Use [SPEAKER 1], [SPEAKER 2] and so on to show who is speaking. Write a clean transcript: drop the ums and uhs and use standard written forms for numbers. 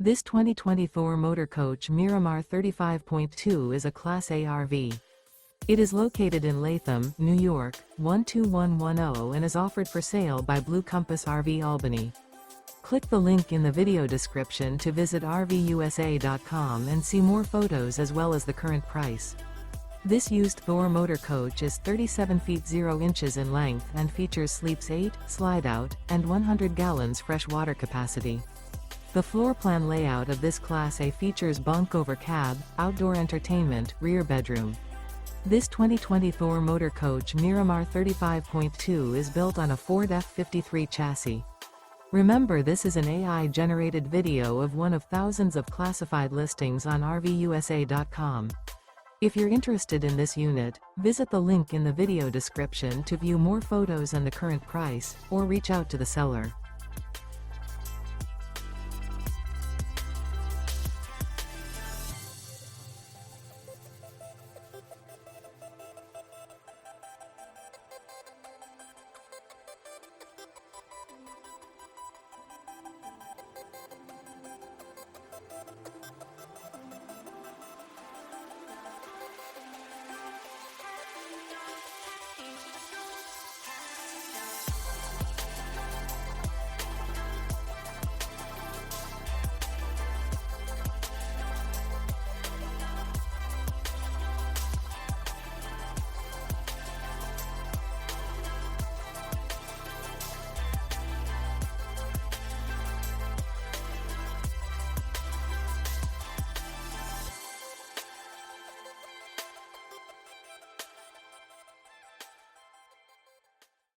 [SPEAKER 1] This 2020 Thor Motor Coach Miramar 35.2 is a Class A RV. It is located in Latham, New York, 12110 and is offered for sale by Blue Compass RV Albany. Click the link in the video description to visit RVUSA.com and see more photos as well as the current price. This used Thor Motor Coach is 37 feet 0 inches in length and features sleeps 8, Slideout, and 100 gallons fresh water capacity. The floor plan layout of this Class A features bunk over cab, outdoor entertainment, rear bedroom. This 2020 Thor Motor Coach Miramar 35.2 is built on a Ford F53 chassis. Remember, this is an AI-generated video of one of thousands of classified listings on RVUSA.com. If you're interested in this unit, visit the link in the video description to view more photos and the current price, or reach out to the seller.